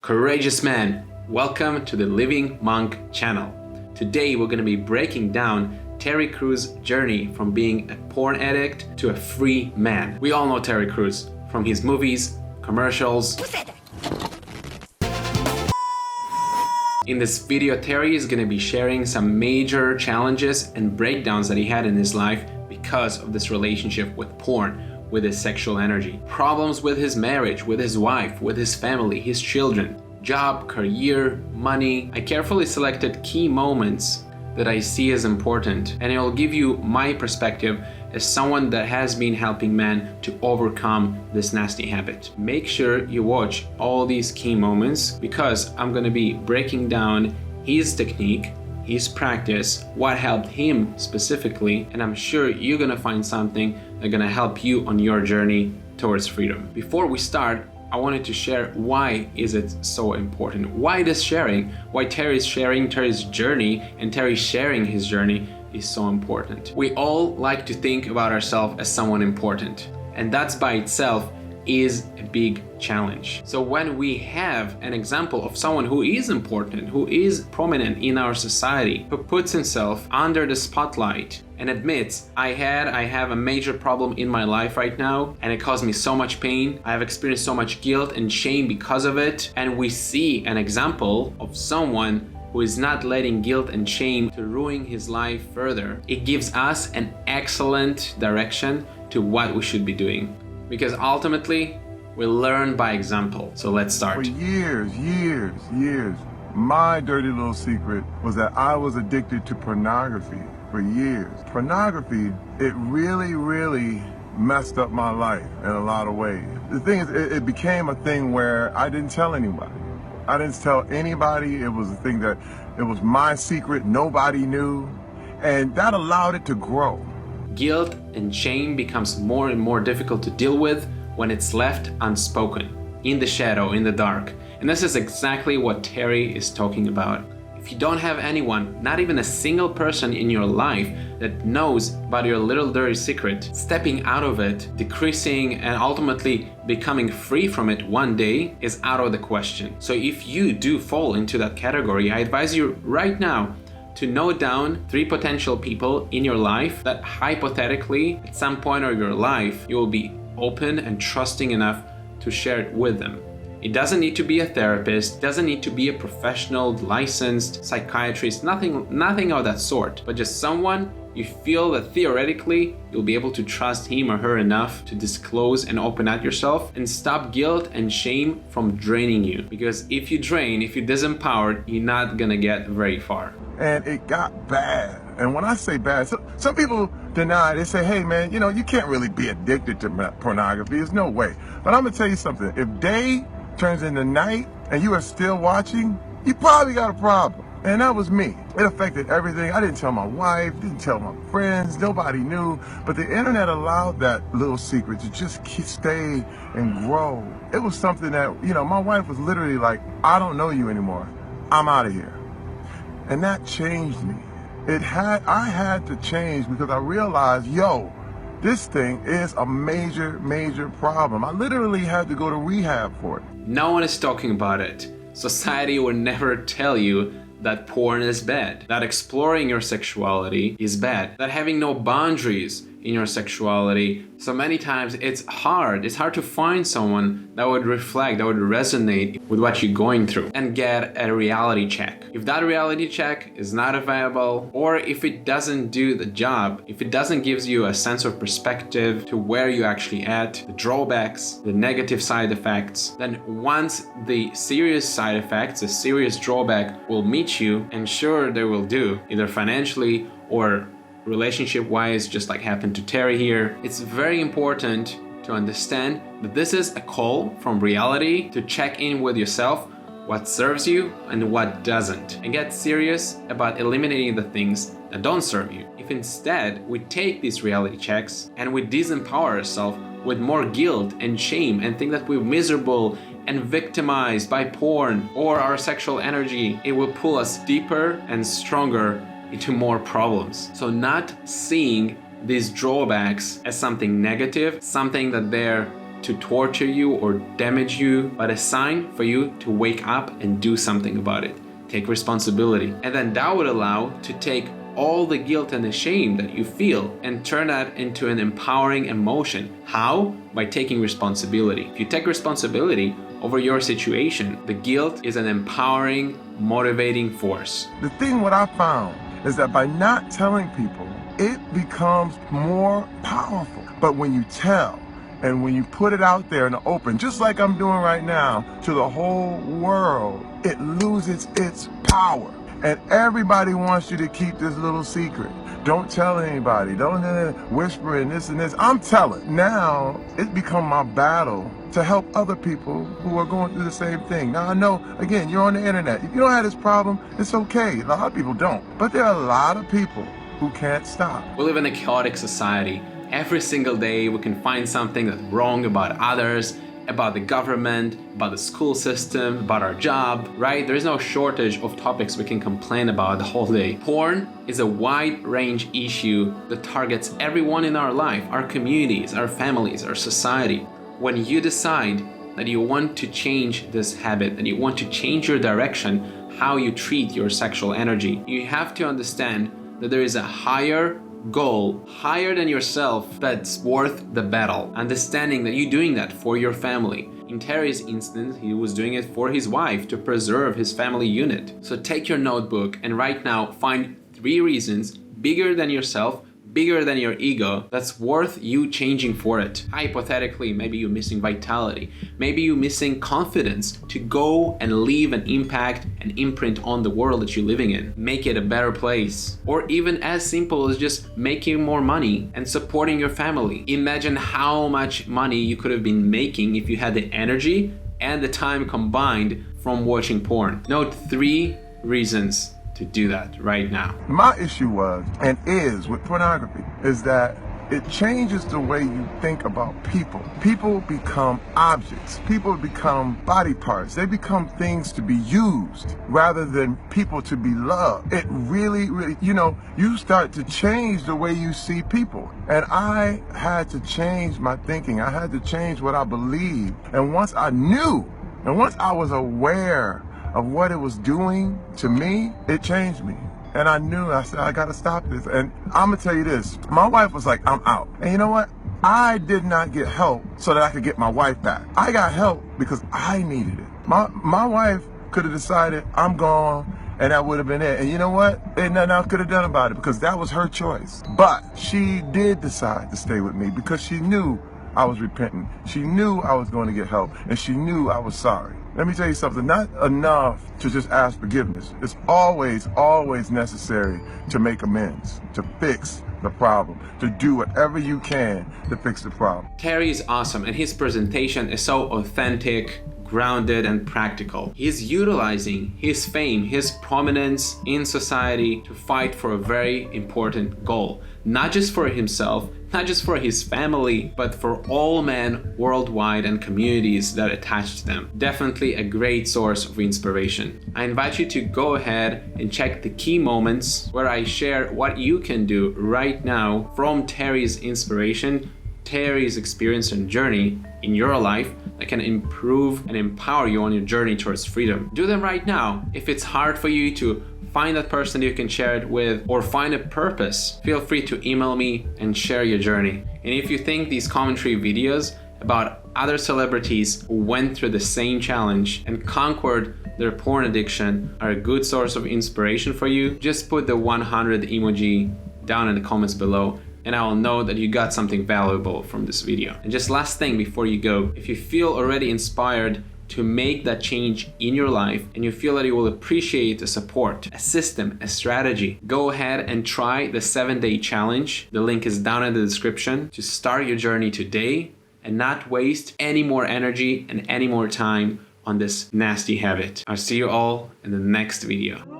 Courageous man, welcome to the Living Monk channel. Today we're going to be breaking down Terry Crews' journey from being a porn addict to a free man. We all know Terry Crews from his movies, commercials. In this video, Terry is going to be sharing some major challenges and breakdowns that he had in his life because of this relationship with porn, with his sexual energy. Problems with his marriage, with his wife, with his family, his children, job, career, money. I carefully selected key moments that I see as important, and it will give you my perspective as someone that has been helping men to overcome this nasty habit. Make sure you watch all these key moments because I'm going to be breaking down his technique, his practice, what helped him specifically, and I'm sure you're gonna find something that's gonna help you on your journey towards freedom. Before we start, I wanted to share why is it so important. Why this sharing, why Terry's sharing Terry's journey and Terry sharing his journey is so important. We all like to think about ourselves as someone important, and that's by itself is a big challenge. So when we have an example of someone who is important, who is prominent in our society, who puts himself under the spotlight and admits, I have a major problem in my life right now and it caused me so much pain, I have experienced so much guilt and shame because of it, and we see an example of someone who is not letting guilt and shame to ruin his life further, it gives us an excellent direction to what we should be doing. Because ultimately, we learn by example. So let's start. For years, my dirty little secret was that I was addicted to pornography for years. Pornography, it really messed up my life in a lot of ways. The thing is, it became a thing where I didn't tell anybody. I didn't tell anybody. It was a thing that, it was my secret, nobody knew. And that allowed it to grow. Guilt and shame becomes more and more difficult to deal with when it's left unspoken, in the shadow, in the dark. And this is exactly what Terry is talking about. If you don't have anyone, not even a single person in your life that knows about your little dirty secret, stepping out of it, decreasing and ultimately becoming free from it one day is out of the question. So if you do fall into that category, I advise you right now to note down 3 potential people in your life that hypothetically at some point of your life you will be open and trusting enough to share it with them. It doesn't need to be a therapist, doesn't need to be a professional licensed psychiatrist, nothing of that sort, but just someone you feel that theoretically you'll be able to trust him or her enough to disclose and open up yourself and stop guilt and shame from draining you. Because if you drain, if you're disempowered, you're not gonna get very far. And it got bad. And when I say bad, some people deny, they say, hey man, you can't really be addicted to pornography. There's no way. But I'm gonna tell you something. If day turns into night and you are still watching, you probably got a problem. And that was me. It affected everything. I didn't tell my wife, didn't tell my friends, nobody knew. But the internet allowed that little secret to just stay and grow. It was something that, my wife was literally like, I don't know you anymore. I'm out of here. And that changed me. I had to change because I realized, this thing is a major problem. I literally had to go to rehab for it. No one is talking about it. Society will never tell you that porn is bad, that exploring your sexuality is bad, that having no boundaries in your sexuality. So many times it's hard to find someone that would reflect, that would resonate with what you're going through and get a reality check. If that reality check is not available, or if it doesn't do the job, if it doesn't give you a sense of perspective to where you're actually at, the drawbacks, the negative side effects, then once the serious side effects, the serious drawback will meet you, and sure they will do, either financially or relationship-wise, just like happened to Terry here, it's very important to understand that this is a call from reality to check in with yourself, what serves you and what doesn't, and get serious about eliminating the things that don't serve you. If instead we take these reality checks and we disempower ourselves with more guilt and shame and think that we're miserable and victimized by porn or our sexual energy, it will pull us deeper and stronger into more problems. So not seeing these drawbacks as something negative, something that they're to torture you or damage you, but a sign for you to wake up and do something about it. Take responsibility. And then that would allow to take all the guilt and the shame that you feel and turn that into an empowering emotion. How? By taking responsibility. If you take responsibility over your situation, the guilt is an empowering, motivating force. The thing what I found is that by not telling people, it becomes more powerful. But when you tell, and when you put it out there in the open, just like I'm doing right now, to the whole world, it loses its power. And everybody wants you to keep this little secret. Don't tell anybody. Don't whisper in this and this. I'm telling. Now, it's become my battle to help other people who are going through the same thing. Now, I know, again, you're on the internet. If you don't have this problem, it's okay. A lot of people don't. But there are a lot of people who can't stop. We live in a chaotic society. Every single day, we can find something that's wrong about others, about the government, about the school system, about our job, right? There's no shortage of topics we can complain about the whole day. Porn is a wide range issue that targets everyone in our life, our communities, our families, our society. When you decide that you want to change this habit, that you want to change your direction, how you treat your sexual energy, you have to understand that there is a higher goal, higher than yourself, that's worth the battle. Understanding that you're doing that for your family. In Terry's instance, he was doing it for his wife to preserve his family unit. So take your notebook and right now find 3 reasons bigger than yourself, bigger than your ego, that's worth you changing for it. Hypothetically, maybe you're missing vitality. Maybe you're missing confidence to go and leave an impact, an imprint on the world that you're living in. Make it a better place. Or even as simple as just making more money and supporting your family. Imagine how much money you could have been making if you had the energy and the time combined from watching porn. Note 3 reasons to do that right now. My issue was, and is with pornography, is that it changes the way you think about people. People become objects. People become body parts. They become things to be used rather than people to be loved. It really, you start to change the way you see people. And I had to change my thinking. I had to change what I believed. And once I knew, and once I was aware of what it was doing to me, it changed me. And I knew, I said, I gotta stop this. And I'm gonna tell you this, my wife was like, I'm out. And you know what? I did not get help so that I could get my wife back. I got help because I needed it. My wife could have decided I'm gone and that would have been it. And you know what? Ain't nothing I could have done about it because that was her choice. But she did decide to stay with me because she knew I was repentant. She knew I was going to get help and she knew I was sorry. Let me tell you something, not enough to just ask forgiveness. It's always necessary to make amends, to fix the problem, to do whatever you can to fix the problem. Terry is awesome and his presentation is so authentic, grounded and practical. He's utilizing his fame, his prominence in society to fight for a very important goal. Not just for himself, not just for his family, but for all men worldwide and communities that attach to them. Definitely a great source of inspiration. I invite you to go ahead and check the key moments where I share what you can do right now from Terry's inspiration, Terry's experience and journey in your life that can improve and empower you on your journey towards freedom. Do them right now. If it's hard for you to find that person you can share it with or find a purpose, feel free to email me and share your journey. And if you think these commentary videos about other celebrities who went through the same challenge and conquered their porn addiction are a good source of inspiration for you, just put the 100 emoji down in the comments below and I will know that you got something valuable from this video. And just last thing before you go, if you feel already inspired to make that change in your life and you feel that you will appreciate the support, a system, a strategy, go ahead and try the 7-day challenge. The link is down in the description to start your journey today and not waste any more energy and any more time on this nasty habit. I'll see you all in the next video.